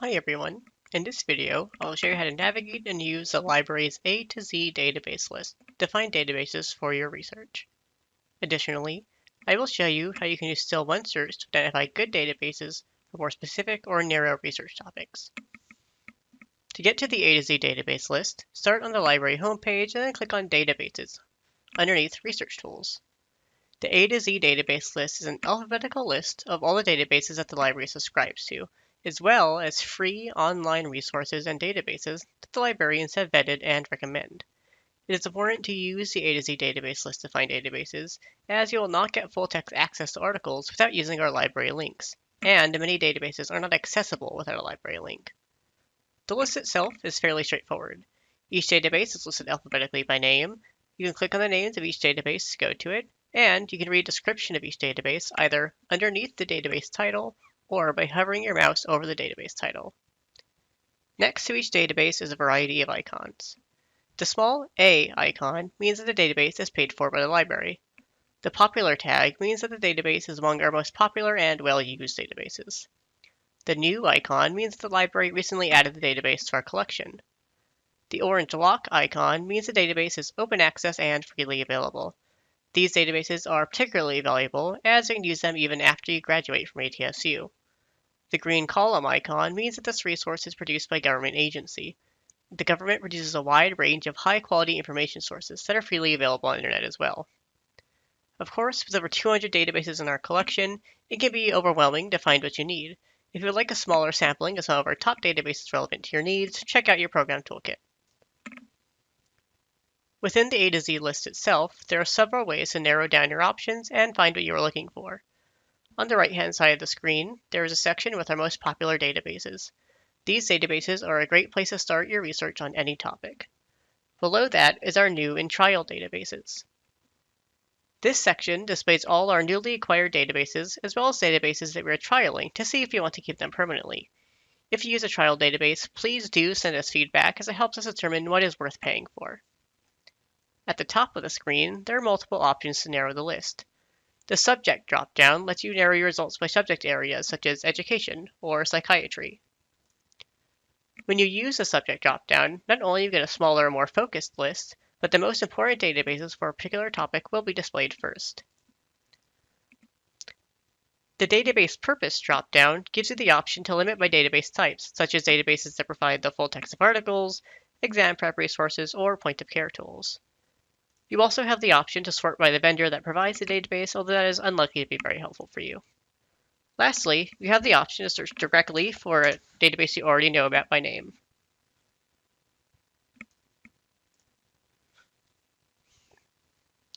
Hi everyone. In this video, I'll show you how to navigate and use the library's A to Z database list to find databases for your research. Additionally, I will show you how you can use Still OneSearch to identify good databases for more specific or narrow research topics. To get to the A to Z database list, start on the library homepage and then click on Databases underneath Research Tools. The A to Z database list is an alphabetical list of all the databases that the library subscribes to, as well as free online resources and databases that the librarians have vetted and recommend. It is important to use the A to Z database list to find databases, as you will not get full-text access to articles without using our library links, and many databases are not accessible without a library link. The list itself is fairly straightforward. Each database is listed alphabetically by name. You can click on the names of each database to go to it, and you can read a description of each database either underneath the database title or by hovering your mouse over the database title. Next to each database is a variety of icons. The small A icon means that the database is paid for by the library. The popular tag means that the database is among our most popular and well-used databases. The new icon means that the library recently added the database to our collection. The orange lock icon means the database is open access and freely available. These databases are particularly valuable as you can use them even after you graduate from ATSU. The green column icon means that this resource is produced by a government agency. The government produces a wide range of high-quality information sources that are freely available on the internet as well. Of course, with over 200 databases in our collection, it can be overwhelming to find what you need. If you would like a smaller sampling of some of our top databases relevant to your needs, check out your program toolkit. Within the A to Z list itself, there are several ways to narrow down your options and find what you are looking for. On the right-hand side of the screen, there is a section with our most popular databases. These databases are a great place to start your research on any topic. Below that is our new and trial databases. This section displays all our newly acquired databases, as well as databases that we are trialing to see if you want to keep them permanently. If you use a trial database, please do send us feedback as it helps us determine what is worth paying for. At the top of the screen, there are multiple options to narrow the list. The subject drop-down lets you narrow your results by subject areas such as education or psychiatry. When you use the subject drop-down, not only do you get a smaller and more focused list, but the most important databases for a particular topic will be displayed first. The database purpose drop-down gives you the option to limit by database types, such as databases that provide the full text of articles, exam prep resources, or point-of-care tools. You also have the option to sort by the vendor that provides the database, although that is unlikely to be very helpful for you. Lastly, you have the option to search directly for a database you already know about by name.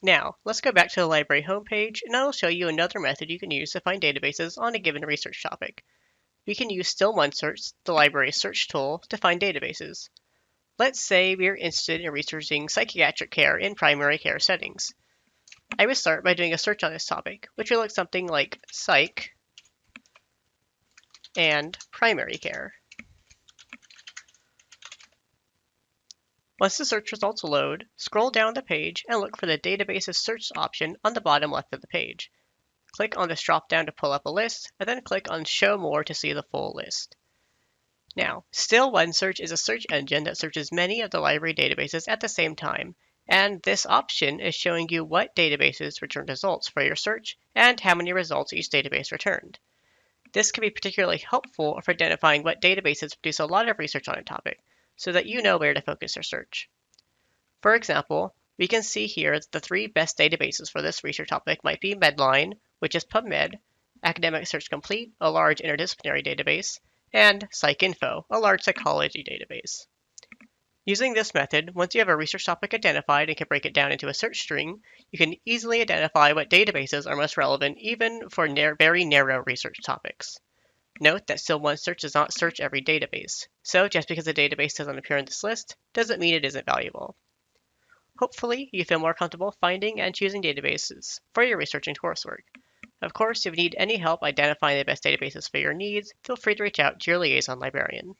Now, let's go back to the library homepage, and I will show you another method you can use to find databases on a given research topic. We can use Still OneSearch, the library's search tool, to find databases. Let's say we are interested in researching psychiatric care in primary care settings. I would start by doing a search on this topic, which will look something like psych and primary care. Once the search results load, scroll down the page and look for the Databases Search option on the bottom left of the page. Click on this drop-down to pull up a list, and then click on Show More to see the full list. Now, Still OneSearch is a search engine that searches many of the library databases at the same time, and this option is showing you what databases returned results for your search and how many results each database returned. This can be particularly helpful for identifying what databases produce a lot of research on a topic, so that you know where to focus your search. For example, we can see here that the three best databases for this research topic might be Medline, which is PubMed, Academic Search Complete, a large interdisciplinary database, and PsycInfo, a large psychology database. Using this method, once you have a research topic identified and can break it down into a search string, you can easily identify what databases are most relevant even for very narrow research topics. Note that Still OneSearch does not search every database, so just because a database doesn't appear in this list doesn't mean it isn't valuable. Hopefully, you feel more comfortable finding and choosing databases for your research and coursework. Of course, if you need any help identifying the best databases for your needs, feel free to reach out to your liaison librarian.